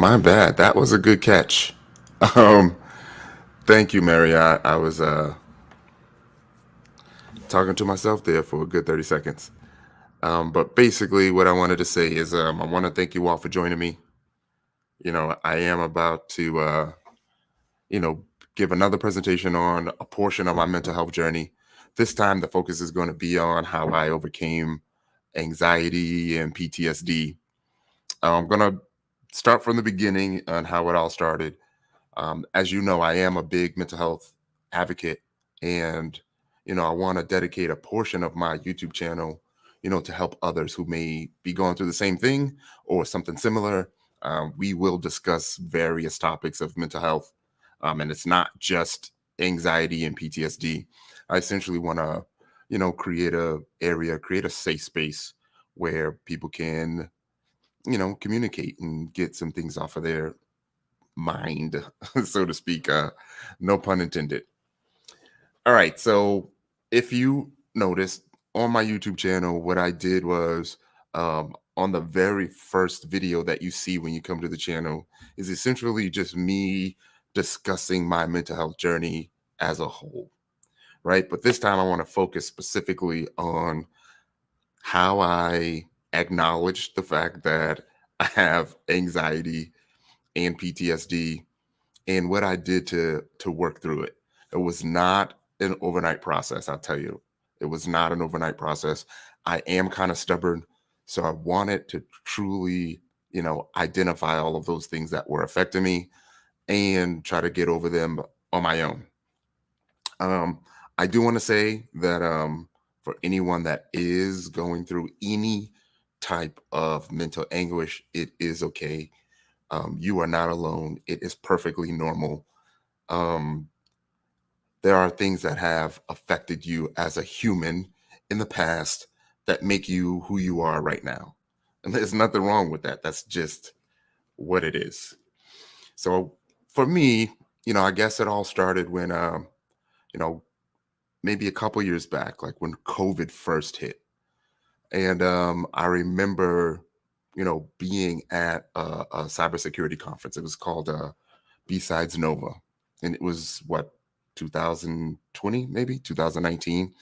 My bad. That was a good catch. Um, Thank you, Mary. I was talking to myself there for a good 30 seconds. But basically, what I wanted to say is I want to thank you all for joining me. I am about to, you know, give another presentation on a portion of my mental health journey. This time, the focus is going to be on how I overcame anxiety and PTSD. I'm going to start from the beginning on how it all started. As you know, I am a big mental health advocate, and I want to dedicate a portion of my YouTube channel, to help others who may be going through the same thing or something similar. We will discuss various topics of mental health, and it's not just anxiety and PTSD. I essentially want to, create a safe space where people can, communicate and get some things off of their mind, so to speak. No pun intended. All right. So if you noticed on my YouTube channel, what I did was on the very first video that you see when you come to the channel is essentially just me discussing my mental health journey as a whole. Right. But this time I want to focus specifically on how I acknowledge the fact that I have anxiety and PTSD and what I did to work through it. It was not an overnight process, I'll tell you. It was not an overnight process. I am kind of stubborn, so I wanted to truly, identify all of those things that were affecting me and try to get over them on my own. Um, I do want to say that for anyone that is going through any type of mental anguish, it is okay. You are not alone. It is perfectly normal. um, there are things that have affected you as a human in the past that make you who you are right now. And there's nothing wrong with that. That's just what it is. So for me, I guess it all started when, you know, maybe a couple years back, like when COVID first hit. And I remember, being at a cybersecurity conference. It was called B-Sides Nova. And it was what, 2020, maybe 2019.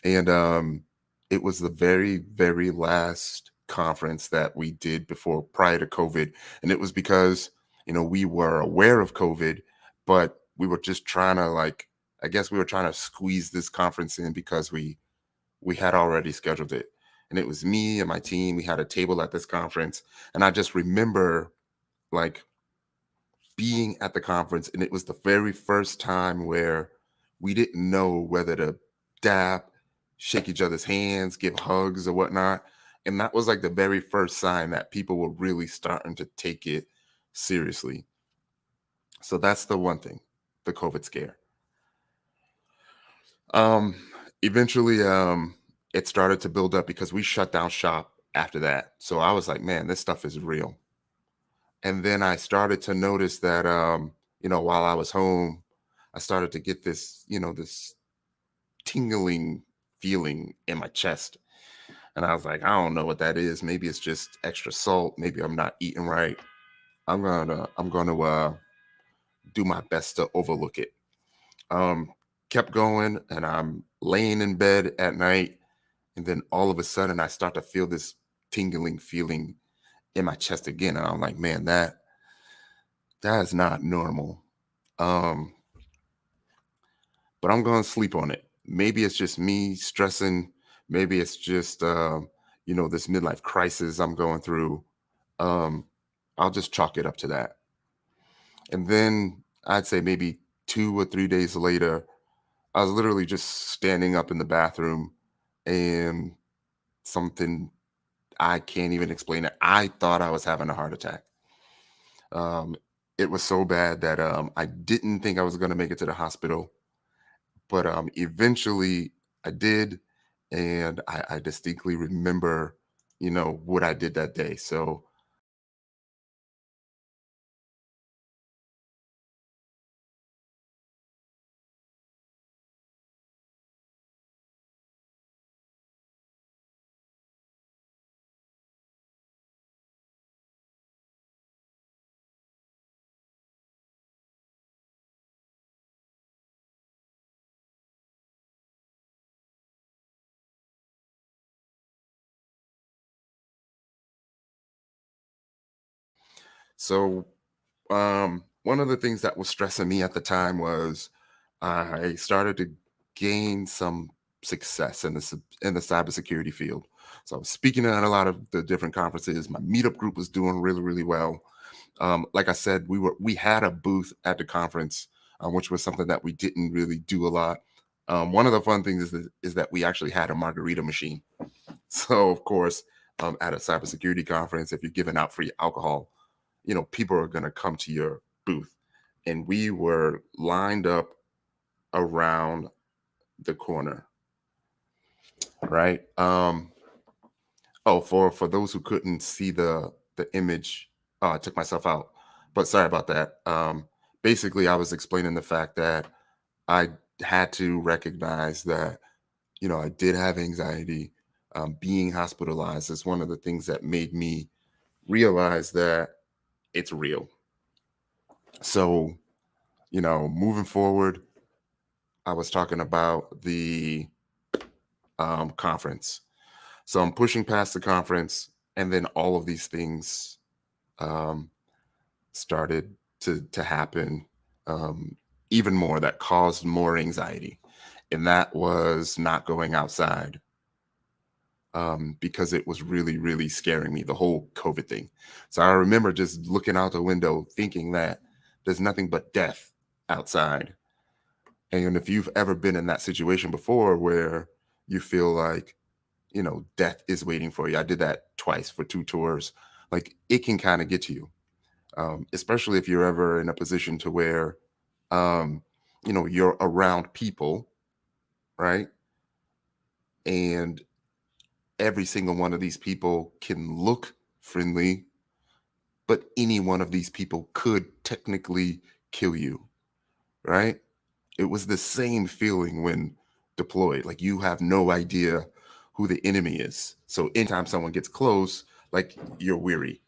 And it was the very, very last conference that we did before prior to COVID. And it was because, we were aware of COVID, but we were just trying to I guess we were trying to squeeze this conference in because we had already scheduled it. And it was me and my team. We had a table at this conference. And I just remember like being at the conference, and it was the very first time where we didn't know whether to dap, shake each other's hands, give hugs or whatnot. And that was like the very first sign that people were really starting to take it seriously. So that's the one thing, the COVID scare. Um, Eventually, it started to build up because we shut down shop after that. So I was like, man, this stuff is real. And then I started to notice that, while I was home, I started to get this, this tingling feeling in my chest. And I was like, I don't know what that is. Maybe it's just extra salt. Maybe I'm not eating right. I'm gonna do my best to overlook it. Um, Kept going, and I'm laying in bed at night, and then all of a sudden I start to feel this tingling feeling in my chest again. And I'm like, man, that is not normal. Um, but I'm going to sleep on it. Maybe it's just me stressing. Maybe it's just, this midlife crisis I'm going through. Um, I'll just chalk it up to that. And then I'd say maybe 2 or 3 days later, I was literally just standing up in the bathroom, and something, I can't even explain it. I thought I was having a heart attack. Um, it was so bad that I didn't think I was going to make it to the hospital. But eventually I did, and I distinctly remember, what I did that day. So So, one of the things that was stressing me at the time was I started to gain some success in in the cybersecurity field. So I was speaking at a lot of the different conferences. My meetup group was doing really, really well. Like I said, we had a booth at the conference, which was something that we didn't really do a lot. One of the fun things is that we actually had a margarita machine. So of course, at a cybersecurity conference, if you're giving out free alcohol, people are going to come to your booth, and we were lined up around the corner, right? Oh, for those who couldn't see the image, I took myself out, but sorry about that. Basically, I was explaining the fact that I had to recognize that I did have anxiety. Being hospitalized is one of the things that made me realize that it's real. So, moving forward, I was talking about the conference. So I'm pushing past the conference, and then all of these things um, started to happen, um, even more, that caused more anxiety, and that was not going outside, because it was really, really scaring me, the whole COVID thing. So I remember just looking out the window, thinking that there's nothing but death outside. And if you've ever been in that situation before where you feel like, death is waiting for you. I did that twice for 2 tours. Like, it can kind of get to you, especially if you're ever in a position to where, um, you're around people, right? And every single one of these people can look friendly, but any one of these people could technically kill you, right? It was the same feeling when deployed. Like, you have no idea who the enemy is. So anytime someone gets close, like, you're weary.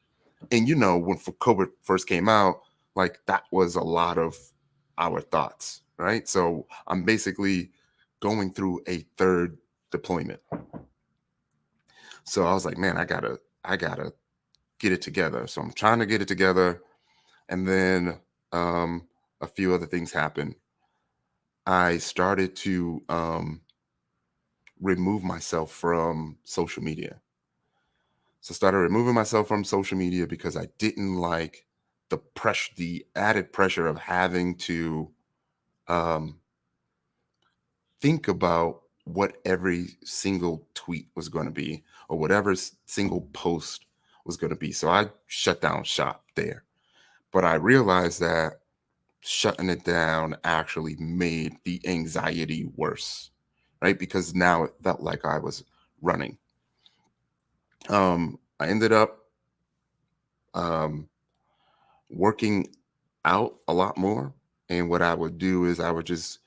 And when COVID first came out, like, that was a lot of our thoughts, right? So I'm basically going through a third deployment. So I was like, man, I gotta get it together. So I'm trying to get it together. And then um a few other things happened. I started to remove myself from social media. So I started removing myself from social media because I didn't like the added pressure of having to um, think about what every single tweet was going to be, or whatever single post was going to be. So I shut down shop there. But I realized that shutting it down actually made the anxiety worse, right? Because now it felt like I was running. I ended up um, working out a lot more. And what I would do is I would just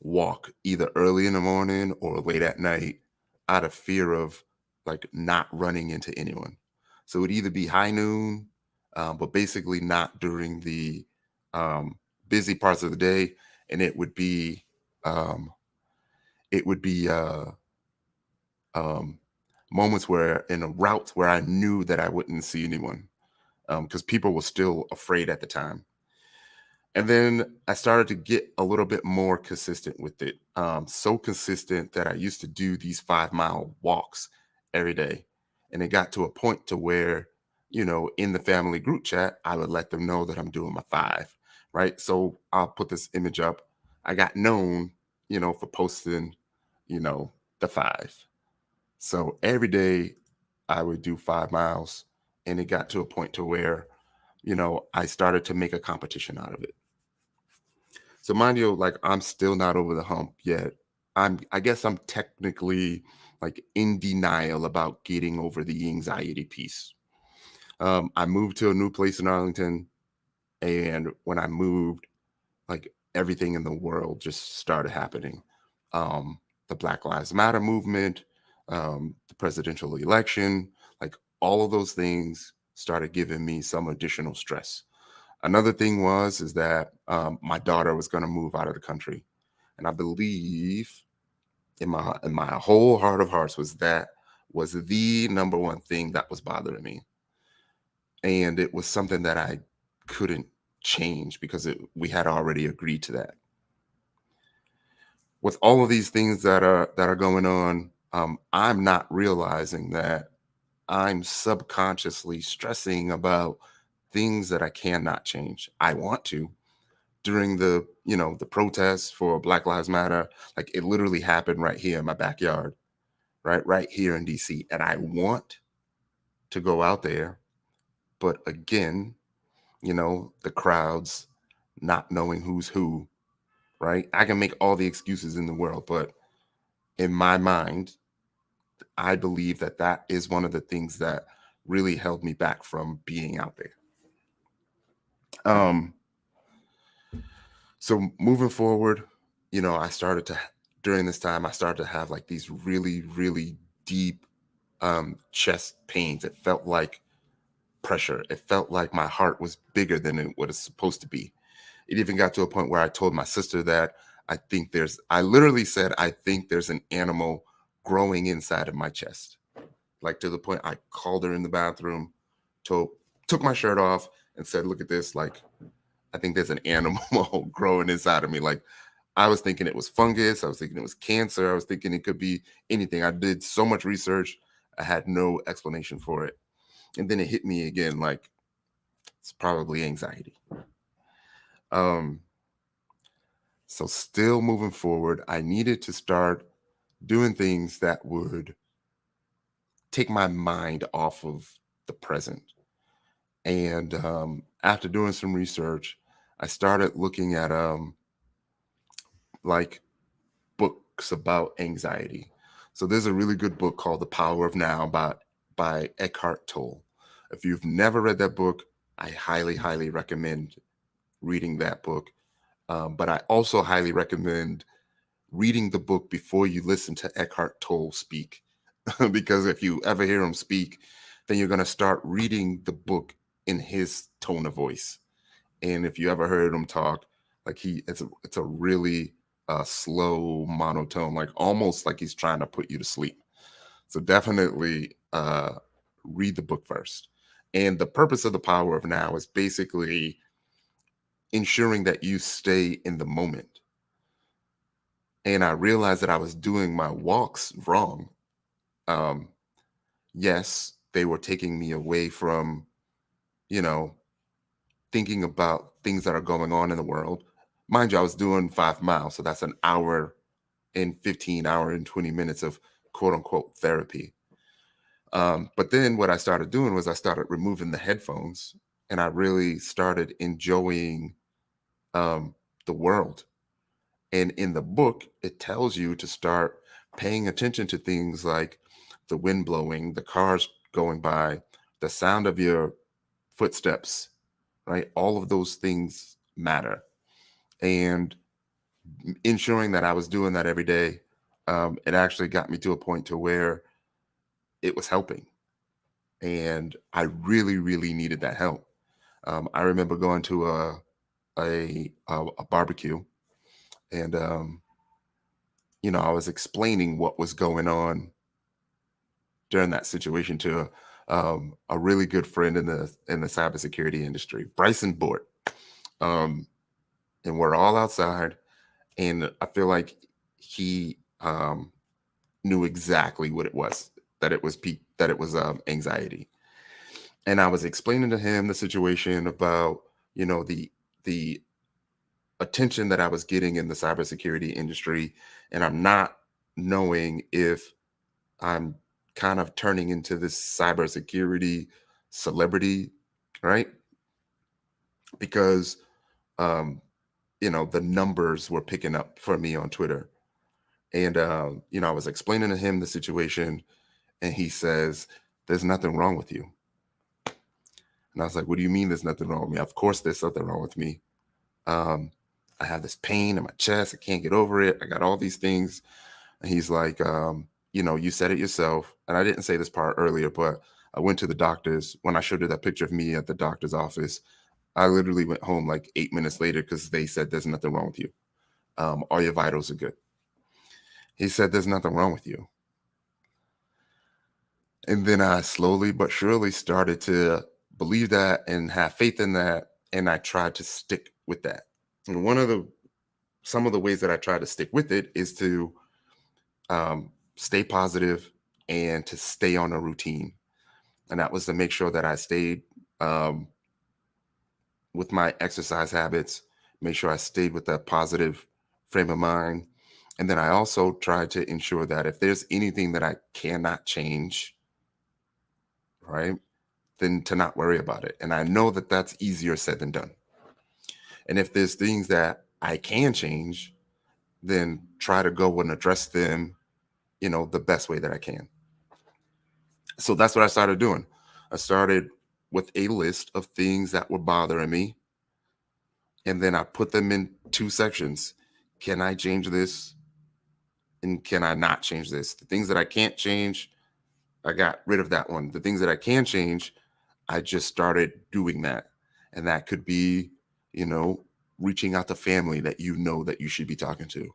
walk either early in the morning or late at night, out of fear of, like, not running into anyone. So it would either be high noon, but basically not during the um, busy parts of the day. And um, it would be um, moments where in a route where I knew that I wouldn't see anyone, because people were still afraid at the time. And then I started to get a little bit more consistent with it. So consistent that I used to do these 5 mile walks every day. And it got to a point to where, in the family group chat, I would let them know that I'm doing my 5, right? So I'll put this image up. I got known, for posting, you know, the 5. So every day I would do 5 miles. And it got to a point to where, I started to make a competition out of it. So mind you, like, I'm still not over the hump yet. I guess I'm technically, like, in denial about getting over the anxiety piece. I moved to a new place in Arlington, and when I moved, like, everything in the world just started happening. The Black Lives Matter movement, the presidential election, like, all of those things started giving me some additional stress. Another thing is that my daughter was going to move out of the country, and I believe in my whole heart of hearts was the number one thing that was bothering me. and it was something that I couldn't change because we had already agreed to that. With all of these things that are going on, I'm not realizing that I'm subconsciously stressing about things that I cannot change. I want to. During the protests for Black Lives Matter, like it literally happened right here in my backyard, right here in DC. And I want to go out there, but again, the crowds not knowing who's who, right? I can make all the excuses in the world, but in my mind, I believe that that is one of the things that really held me back from being out there. Um, so moving forward, I started to during this time I started to have like these really, really deep chest pains. It felt like pressure. It felt like my heart was bigger than what it's supposed to be. It even got to a point where I told my sister that I literally said, I think there's an animal growing inside of my chest. Like to the point I called her in the bathroom, told, took my shirt off and said, look at this. Like, I think there's an animal growing inside of me. Like, I was thinking it was fungus. I was thinking it was cancer. I was thinking it could be anything. I did so much research. I had no explanation for it. And then it hit me again, like, it's probably anxiety. Um, so still moving forward, I needed to start doing things that would take my mind off of the present. And after doing some research, I started looking at like books about anxiety. So there's a really good book called The Power of Now by Eckhart Tolle. If you've never read that book, I highly, highly recommend reading that book. But I also highly recommend reading the book before you listen to Eckhart Tolle speak. Because if you ever hear him speak, then you're going to start reading the book in his tone of voice. And if you ever heard him talk, like it's a really slow monotone, like almost like he's trying to put you to sleep. So definitely read the book first. And the purpose of The Power of Now is basically ensuring that you stay in the moment. And I realized that I was doing my walks wrong. Um, yes, they were taking me away from, you know, thinking about things that are going on in the world. Mind you, I was doing 5 miles, so that's an hour and 15 hour and 20 minutes of quote unquote therapy. But then what I started doing was I started removing the headphones and I really started enjoying um, the world. And in the book, it tells you to start paying attention to things like the wind blowing, the cars going by, the sound of your footsteps, right? All of those things matter. And ensuring that I was doing that every day, it actually got me to a point to where it was helping. And I really, really needed that help. I remember going to a barbecue and, I was explaining what was going on during that situation to a really good friend in the cybersecurity industry, Bryson Bort. Um, and we're all outside, and I feel like he knew exactly what it was, that it was anxiety. And I was explaining to him the situation about the attention that I was getting in the cybersecurity industry, and I'm not knowing if I'm kind of turning into this cybersecurity celebrity, right? Because um, the numbers were picking up for me on Twitter. And I was explaining to him the situation, and he says, "There's nothing wrong with you." And I was like, "What do you mean there's nothing wrong with me?" Of course there's something wrong with me. Um, I have this pain in my chest. I can't get over it. I got all these things. And he's like, you said it yourself. And I didn't say this part earlier, but I went to the doctor's. When I showed her that picture of me at the doctor's office, I literally went home like 8 minutes later because they said there's nothing wrong with you. All your vitals are good. He said there's nothing wrong with you. And then I slowly but surely started to believe that and have faith in that, and I tried to stick with that. And some of the ways that I try to stick with it is to stay positive and to stay on a routine. And that was to make sure that I stayed um, with my exercise habits, make sure I stayed with that positive frame of mind. And then I also tried to ensure that if there's anything that I cannot change, right, then to not worry about it. And I know that that's easier said than done. And if there's things that I can change, then try to go and address them, the best way that I can. So that's what I started doing. I started with a list of things that were bothering me, and then I put them in two sections. Can I change this? And can I not change this? The things that I can't change, I got rid of that one. The things that I can change, I just started doing that. And that could be, you know, reaching out to family that you know that you should be talking to,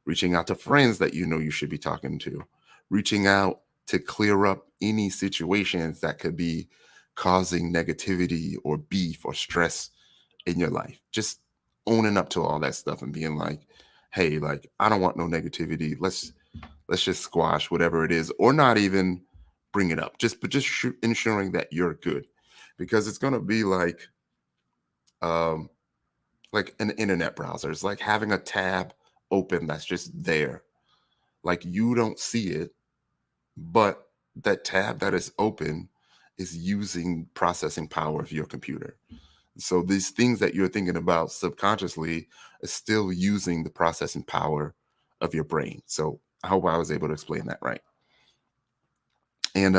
reaching out to friends that you know you should be talking to, reaching out to clear up any situations that could be causing negativity or beef or stress in your life. Just owning up to all that stuff and being like, hey, like, I don't want no negativity. Let's just squash whatever it is, or not even bring it up. Just ensuring that you're good, because it's gonna be um like an internet browser. It's like having a tab open that's just there. Like you don't see it, but that tab that is open is using processing power of your computer. So these things that you're thinking about subconsciously is still using the processing power of your brain. So I hope I was able to explain that right. And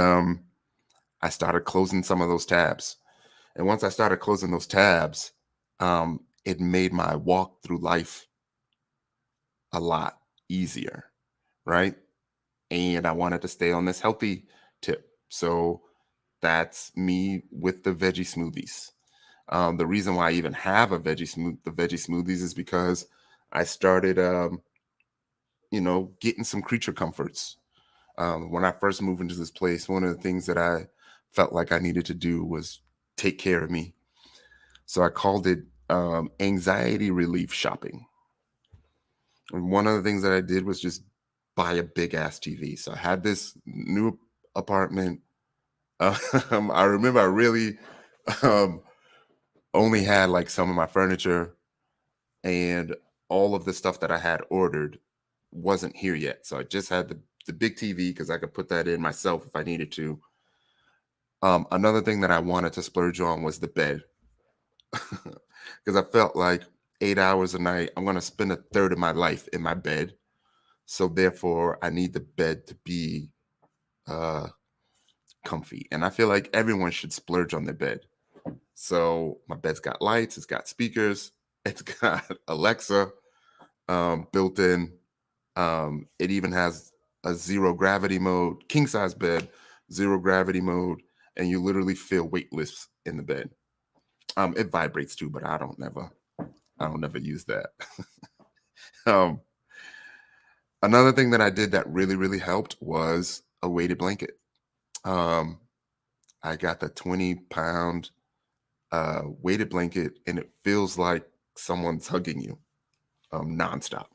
I started closing some of those tabs. And once I started closing those tabs, it made my walk through life a lot easier, right? And I wanted to stay on this healthy tip. So that's me with the veggie smoothies. The reason why I even have the veggie smoothies is because I started, getting some creature comforts. When I first moved into this place, one of the things that I felt like I needed to do was take care of me. So I called it anxiety relief shopping. And one of the things that I did was just buy a big ass TV. So I had this new apartment. I remember I really um, only had like some of my furniture, and all of the stuff that I had ordered wasn't here yet. So I just had the big TV because I could put that in myself if I needed to. Another thing that I wanted to splurge on was the bed, because I felt like 8 hours a night, I'm going to spend a third of my life in my bed. So therefore, I need the bed to be uh, comfy. And I feel like everyone should splurge on their bed. So my bed's got lights, it's got speakers, it's got Alexa built in. It even has a zero gravity mode, king size bed, zero gravity mode, and you literally feel weightless in the bed. It vibrates too, but I don't never use that. um, Another thing that I did that really, really helped was a weighted blanket. Um, I got the 20-pound weighted blanket, and it feels like someone's hugging you nonstop.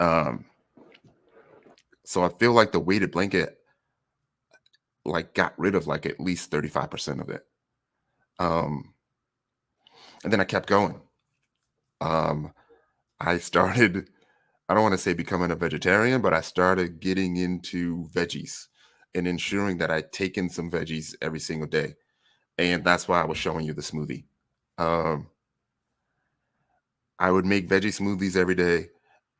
Um, so I feel like the weighted blanket like got rid of like at least 35% of it. Um, and then I kept going. Um, I started, I don't want to say becoming a vegetarian, but I started getting into veggies and ensuring that I take in some veggies every single day. And that's why I was showing you the smoothie. Um, I would make veggie smoothies every day.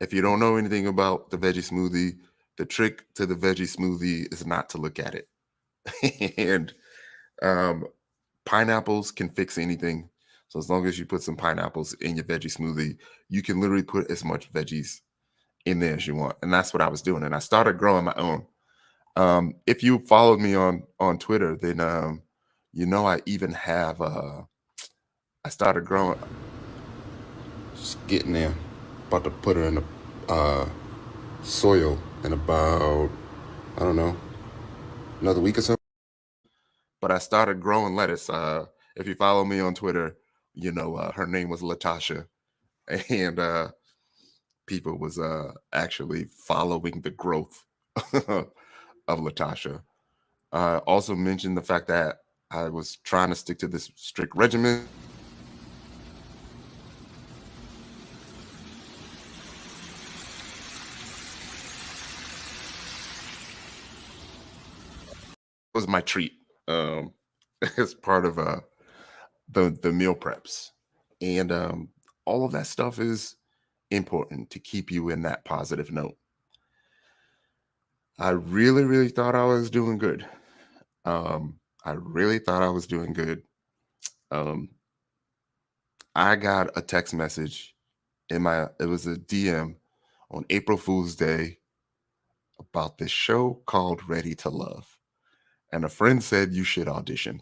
If you don't know anything about the veggie smoothie, the trick to the veggie smoothie is not to look at it. And um, pineapples can fix anything. So as long as you put some pineapples in your veggie smoothie, you can literally put as much veggies in there as you want. And that's what I was doing. And I started growing my own. If you followed me on Twitter, then I even have I started growing, just getting there. About to put her in the soil in about, I don't know, another week or so. but I started growing lettuce. If you follow me on Twitter, her name was Latasha, and people was actually following the growth of Latasha. Also mentioned the fact that I was trying to stick to this strict regimen. Was my treat as part of the meal preps, and all of that stuff is important to keep you in that positive note. I really, really thought I was doing good. I really thought I was doing good. Um, I got a text message it was a DM on April Fool's Day about this show called Ready to Love. And a friend said you should audition.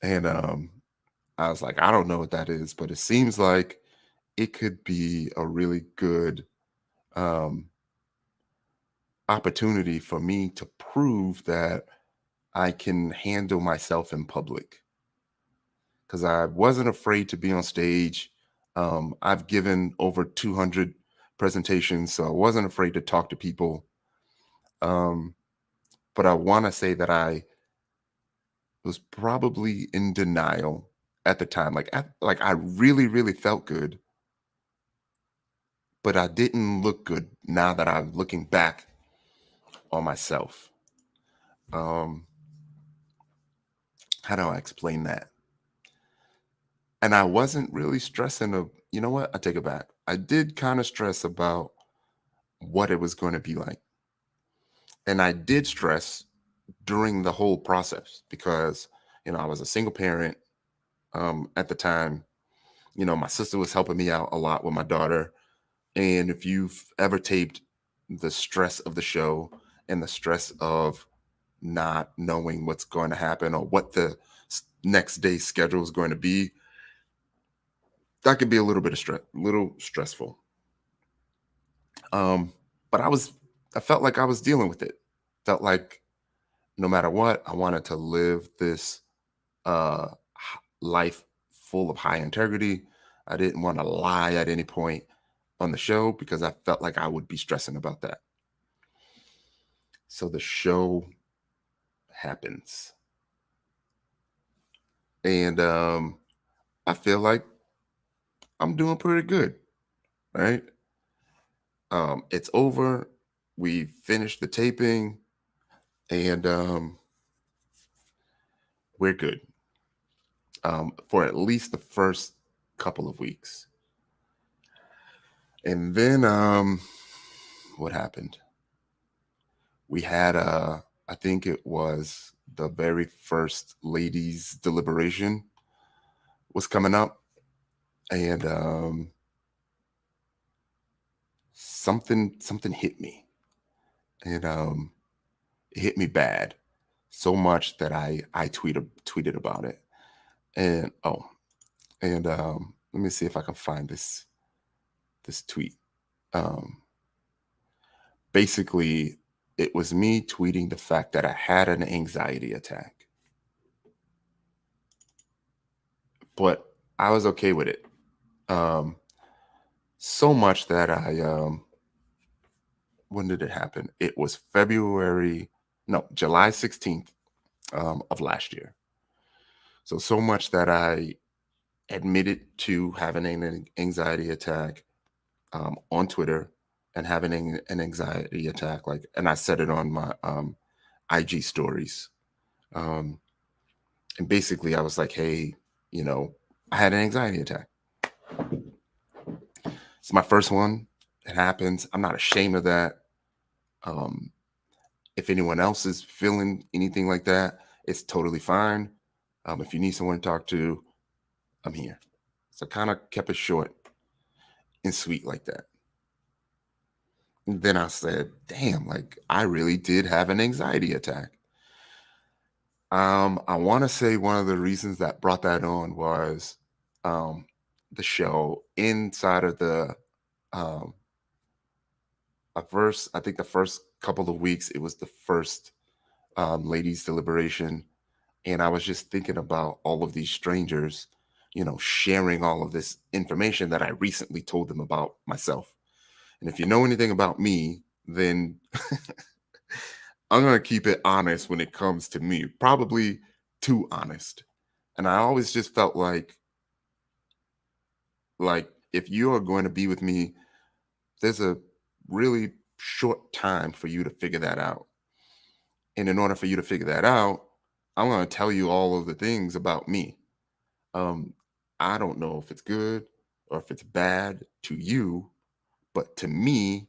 And I was like, I don't know what that is, but it seems like it could be a really good um, opportunity for me to prove that I can handle myself in public because I wasn't afraid to be on stage. I've given over 200 presentations, so I wasn't afraid to talk to people. Um, but I want to say that I was probably in denial at the time. Like I really, really felt good, but I didn't look good now that I'm looking back on myself. Um, how do I explain that? And I wasn't really stressing you know what? I take it back. I did kind of stress about what it was going to be like. And I did stress during the whole process because, I was a single parent at the time. My sister was helping me out a lot with my daughter. And if you've ever taped the stress of the show and the stress of not knowing what's going to happen or what the next day's schedule is going to be, that could be a little bit of stress, little stressful. Um, but I felt like I was dealing with it. Felt like no matter what, I wanted to live this life full of high integrity. I didn't want to lie at any point on the show because I felt like I would be stressing about that. So the show happens. And I feel like I'm doing pretty good, right? It's over. We finished the taping and we're good for at least the first couple of weeks. And then what happened? We had I think it was the very first ladies deliberation was coming up, and something hit me, and it hit me bad, so much that I tweeted about it. And let me see if I can find this tweet. Um, Basically, it was me tweeting the fact that I had an anxiety attack, but I was okay with it. Um, so much that I when did it happen? It was July 16th of last year. So much that I admitted to having an anxiety attack on Twitter and having an anxiety attack, and I said it on my IG stories. Um, and basically, I was like, hey, you know, I had an anxiety attack. It's my first one. It happens. I'm not ashamed of that. Um, if anyone else is feeling anything like that, it's totally fine. If you need someone to talk to, I'm here. So kind of kept it short and sweet like that. And then I said, damn, like I really did have an anxiety attack. I want to say one of the reasons that brought that on was um, the show inside of the um, I think the first couple of weeks, it was the first ladies' deliberation. And I was just thinking about all of these strangers, sharing all of this information that I recently told them about myself. And if you know anything about me, then I'm going to keep it honest when it comes to me, probably too honest. And I always just felt like if you are going to be with me, there's a really short time for you to figure that out. And in order for you to figure that out, I'm going to tell you all of the things about me. Um, I don't know if it's good or if it's bad to you, but to me,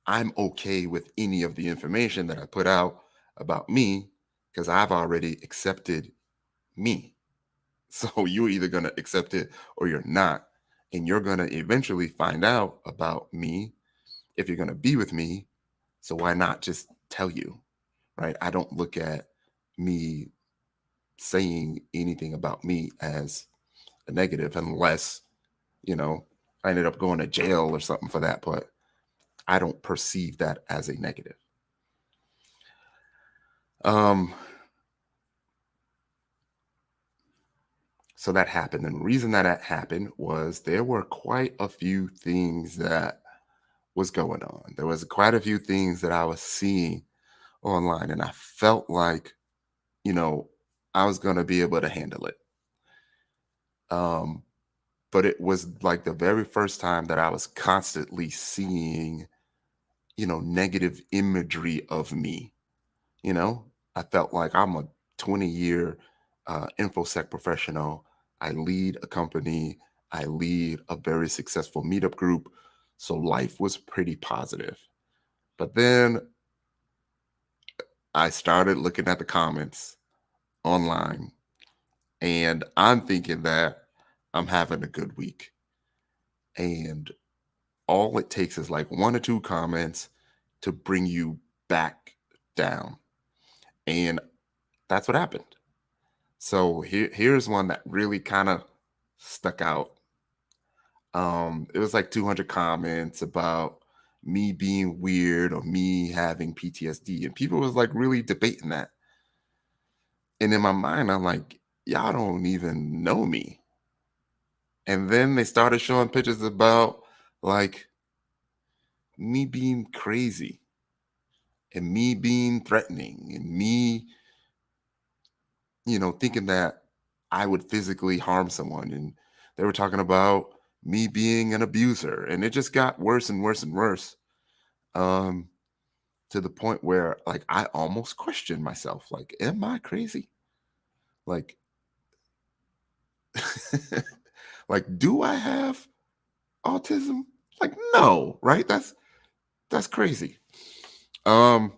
I'm okay with any of the information that I put out about me because I've already accepted me. So you're either going to accept it or you're not. And you're going to eventually find out about me if you're going to be with me. So why not just tell you, right? I don't look at me saying anything about me as a negative unless, you know, I ended up going to jail or something for that. But I don't perceive that as a negative. Um, so that happened. And the reason that that happened was there were quite a few things that was going on. There was quite a few things that I was seeing online, and I felt like, you know, I was going to be able to handle it. Um, but it was like the very first time that I was constantly seeing, negative imagery of me. I felt like I'm a 20-year infosec professional. I lead a company. I lead a very successful meetup group. So life was pretty positive. But then I started looking at the comments online and I'm thinking that I'm having a good week. And all it takes is like one or two comments to bring you back down. And that's what happened. So here's one that really kind of stuck out. It was like 200 comments about me being weird or me having PTSD, and people was like really debating that. And in my mind, I'm like, y'all don't even know me. And then they started showing pictures about like me being crazy and me being threatening and me, thinking that I would physically harm someone. And they were talking about me being an abuser. And it just got worse and worse and worse. Um, to the point where like I almost questioned myself. Like, am I crazy? Like, like, do I have autism? Like, no, right? That's crazy. Um,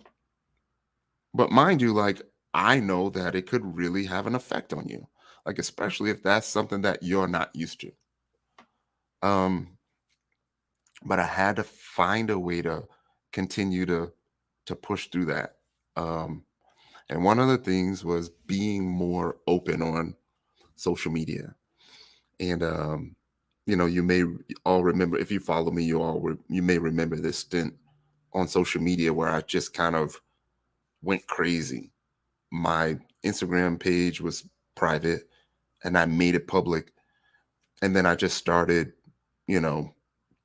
but mind you, like, I know that it could really have an effect on you. Like, especially if that's something that you're not used to. Um, but I had to find a way to continue to push through that. Um, and one of the things was being more open on social media. And you may all remember if you follow me, you may remember this stint on social media where I just kind of went crazy. My Instagram page was private and I made it public. And then I just started, you know,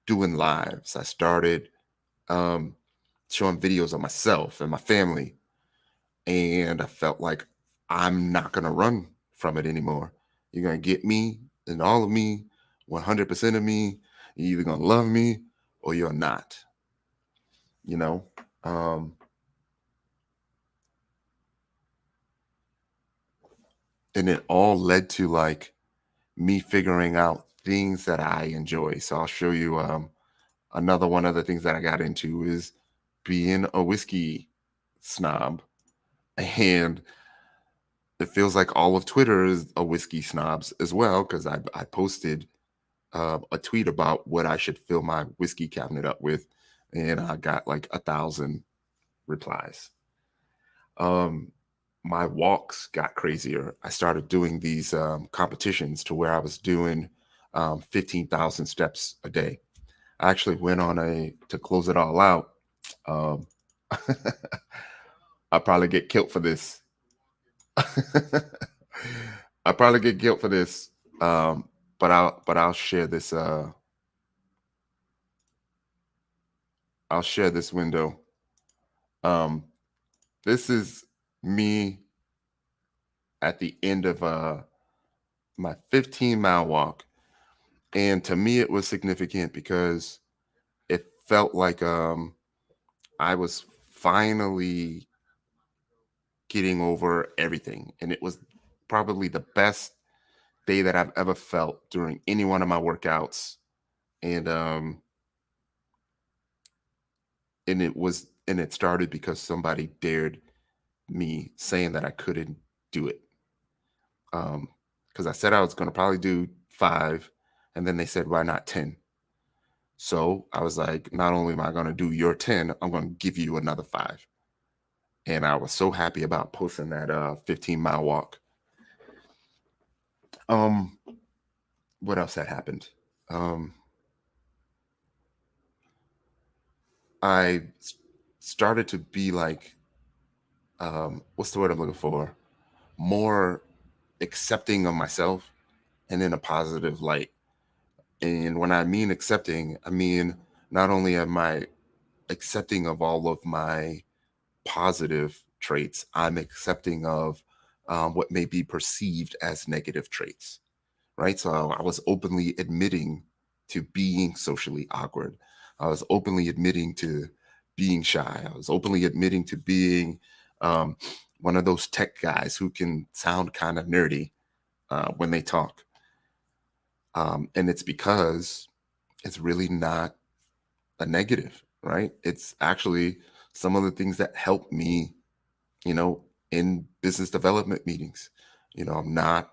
doing lives. I started um, showing videos of myself and my family. And I felt like I'm not going to run from it anymore. You're going to get me and all of me, 100% of me. You're either going to love me or you're not, you know? Um, and it all led to like me figuring out things that I enjoy. So I'll show you another one of the things that I got into is being a whiskey snob. And it feels like all of Twitter is a whiskey snobs as well because I posted a tweet about what I should fill my whiskey cabinet up with, and I got like 1,000 replies. Um, my walks got crazier. I started doing these competitions to where I was doing 15,000 steps a day. I actually went on to close it all out. Um, I'll probably get killed for this. I'll probably get killed for this. But I'll share this. I'll share this window. Um, this is me at the end of my 15-mile walk, and to me, it was significant because it felt like I was finally getting over everything, and it was probably the best day that I've ever felt during any one of my workouts. And it started because somebody dared me, saying that I couldn't do it. Because I said I was going to probably do 5, and then they said, why not 10? So I was like, not only am I going to do your 10, I'm going to give you another 5. And I was so happy about posting that 15-mile walk. Um, what else had happened? Um, I started to be like, what's the word I'm looking for? More accepting of myself, and in a positive light. And when I mean accepting, I mean not only am I accepting of all of my positive traits, I'm accepting of what may be perceived as negative traits, right? So I was openly admitting to being socially awkward. I was openly admitting to being shy. I was openly admitting to being um, one of those tech guys who can sound kind of nerdy when they talk. And it's because it's really not a negative, right? It's actually some of the things that help me, you know, in business development meetings. I'm not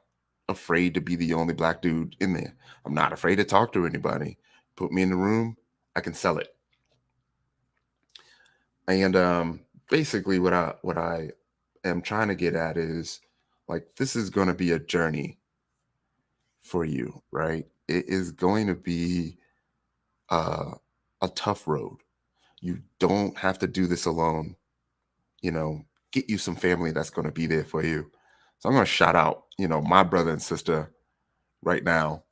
afraid to be the only black dude in there. I'm not afraid to talk to anybody. Put me in the room, I can sell it. And basically what I am trying to get at is, like, this is going to be a journey for you, right? It is going to be uh, a tough road. You don't have to do this alone. you know, get you some family that's going to be there for you. So I'm going to shout out, my brother and sister right now,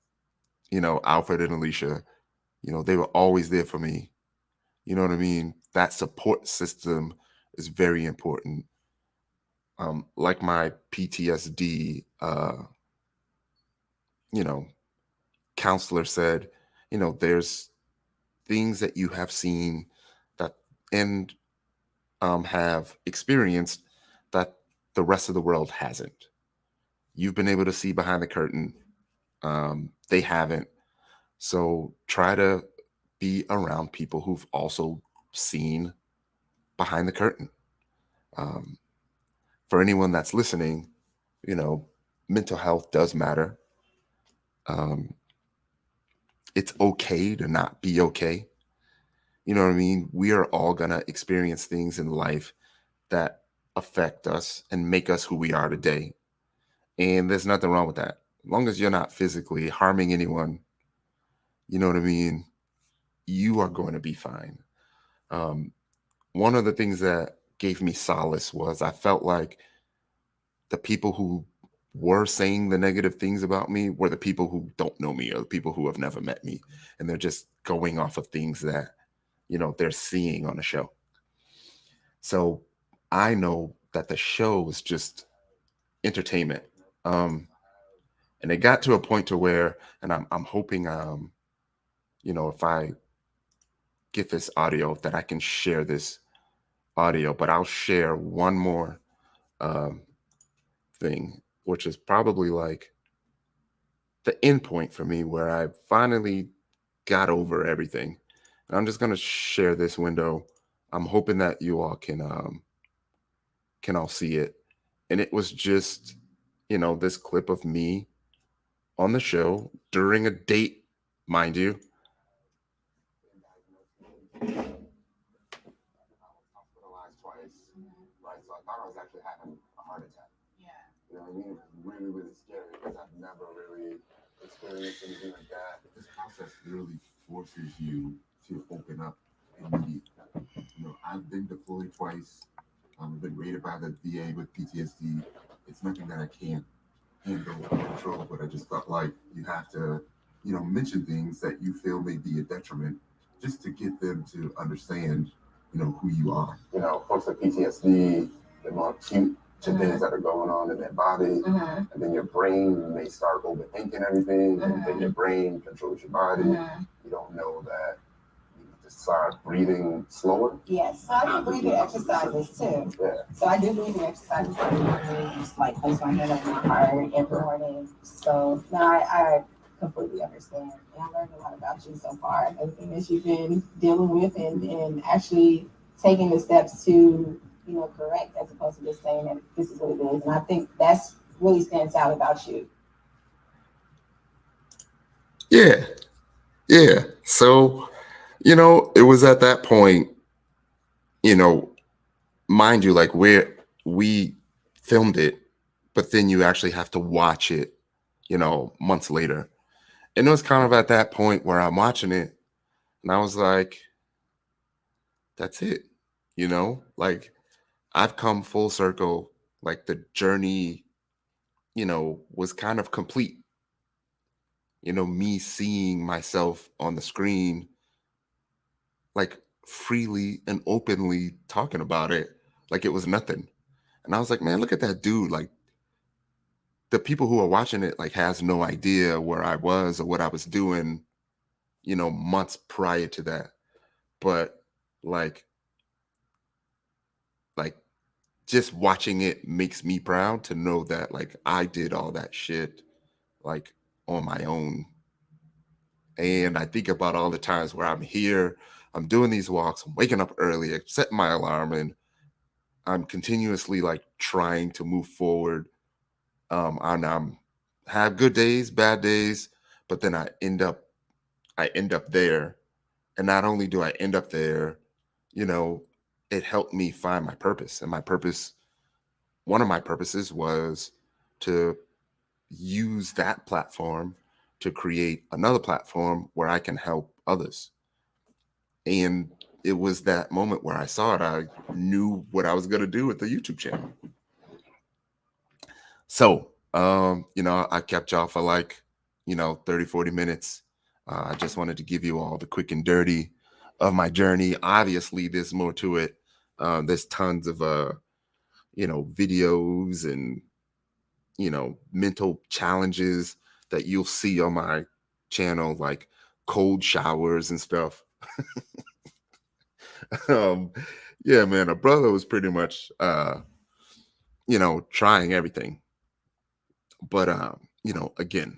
Alfred and Alicia. They were always there for me. You know what I mean? That support system is very important. Like my PTSD, you know, counselor said, there's things that you have seen that and have experienced that the rest of the world hasn't. You've been able to see behind the curtain. They haven't. So try to be around people who've also seen behind the curtain. Um, for anyone that's listening, you know, mental health does matter. Um, it's okay to not be okay. You know what I mean? We are all going to experience things in life that affect us and make us who we are today. And there's nothing wrong with that. As long as you're not physically harming anyone, you know what I mean? You are going to be fine. Um, One of the things that gave me solace was I felt like the people who were saying the negative things about me were the people who don't know me, or the people who have never met me. And they're just going off of things that, they're seeing on the show. So I know that the show was just entertainment. Um, and it got to a point to where, and I'm hoping, if I get this audio, that I can share this audio, but I'll share one more um, thing, which is probably like the end point for me where I finally got over everything. And I'm just going to share this window. I'm hoping that you all can all see it. And it was just, this clip of me on the show during a date, mind you. Hospitalized twice, right? So I thought I was actually having a heart attack. You know what I mean? It was really, really scary because I've never really experienced anything like that. This process really forces you to open up immediately. I've been deployed twice. I've been rated by the VA with PTSD. It's nothing that I can't handle or control, but I just felt like you have to, mention things that you feel may be a detriment just to get them to understand, who you are. Folks with PTSD, they're more acute to things that are going on in their body. And then your brain may start overthinking everything, and then your brain controls your body. You don't know that you need to start breathing slower. Yes, so I do breathing exercises too. Yeah. So I do breathing exercises every morning, just like place my hand over my heart every morning. So now I completely understand. And I learned a lot about you so far, everything that you've been dealing with and actually taking the steps to, correct as opposed to just saying that this is what it is. And I think that's really stands out about you. Yeah. Yeah. So, it was at that point, you know, mind you, like where we filmed it, but then you actually have to watch it, months later. And it was kind of at that point where I'm watching it and I was like, that's it, like I've come full circle. Like the journey, was kind of complete. Me seeing myself on the screen, like freely and openly talking about it, like it was nothing. And I was like, man, look at that dude. Like the people who are watching it, like has no idea where I was or what I was doing, months prior to that. But like, like just watching it makes me proud to know that like I did all that shit like on my own. And I think about all the times where I'm here, I'm doing these walks, I'm waking up early, I set my alarm, and I'm continuously like trying to move forward. And I'm have good days, bad days, but then I end up there. And not only do I end up there, you know, it helped me find my purpose. And my purpose, one of my purposes was to use that platform to create another platform where I can help others. And it was that moment where I saw it, I knew what I was going to do with the YouTube channel. So, I kept y'all for like, 30, 40 minutes. I just wanted to give you all the quick and dirty of my journey. Obviously, there's more to it. There's tons of, videos and, mental challenges that you'll see on my channel, like cold showers and stuff. um, yeah, man, a brother was pretty much, trying everything. But, again,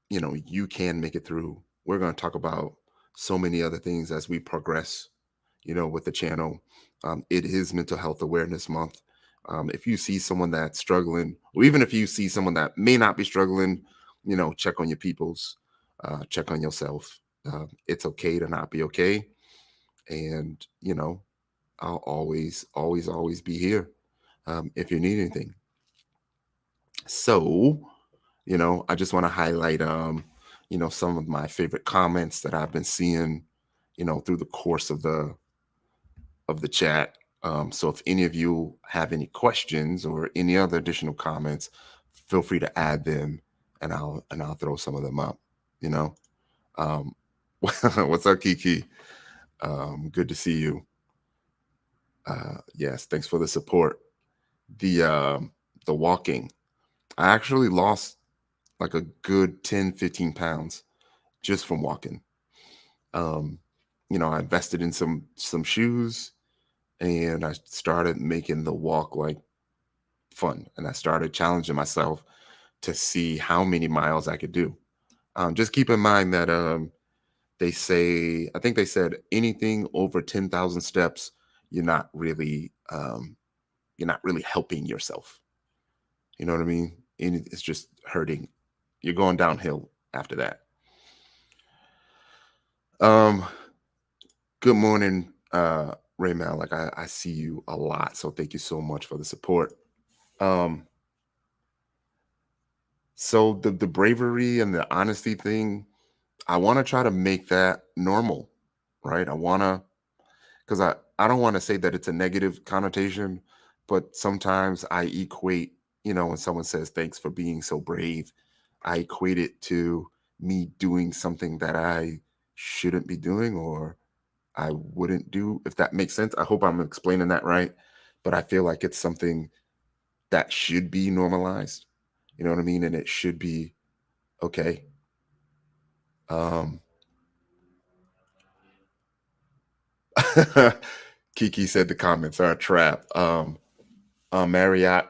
you can make it through. We're going to talk about so many other things as we progress, with the channel. It is Mental Health Awareness Month. If you see someone that's struggling, or even if you see someone that may not be struggling, check on your peoples, check on yourself. It's okay to not be okay. And, I'll always, always, always be here if you need anything. So, I just want to highlight, some of my favorite comments that I've been seeing, through the course of the chat. So if any of you have any questions or any other additional comments, feel free to add them, and I'll throw some of them up. You know, um, what's up, Kiki? Good to see you. Yes, thanks for the support. The walking, I actually lost like a good 10, 15 pounds just from walking. Um, I invested in some shoes, and I started making the walk like fun, and I started challenging myself to see how many miles I could do. Just keep in mind that I think they said anything over 10,000 steps, you're not really helping yourself. You know what I mean? And it's just hurting. You're going downhill after that. Um, Good morning, Raymel. Like I see you a lot, so thank you so much for the support. Um, so the bravery and the honesty thing, I want to try to make that normal, right? I want to, because I don't want to say that it's a negative connotation, but sometimes I equate, when someone says thanks for being so brave, I equate it to me doing something that I shouldn't be doing or I wouldn't do, if that makes sense. I hope I'm explaining that right. But I feel like it's something that should be normalized. You know what I mean? And it should be okay. Um, Kiki said the comments are a trap. Marriott,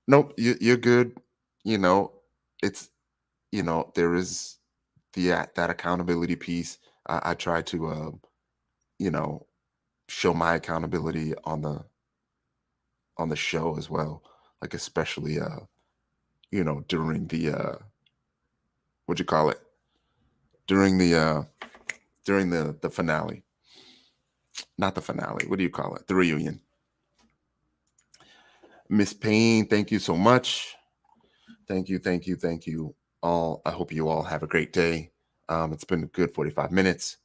nope, you're good. You know, it's there is that accountability piece. I try to you know show my accountability on the show as well, like especially during the what you call it, during the finale, not the finale, what do you call it, the reunion. Miss Payne, thank you so much. Thank you all. I hope you all have a great day. It's been a good 45 minutes.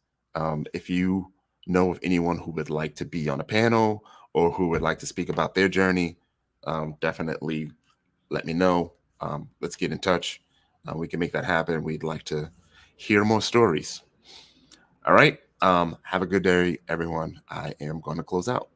If you know of anyone who would like to be on a panel or who would like to speak about their journey, definitely let me know. Let's get in touch. We can make that happen. We'd like to hear more stories. All right. Have a good day, everyone. I am going to close out.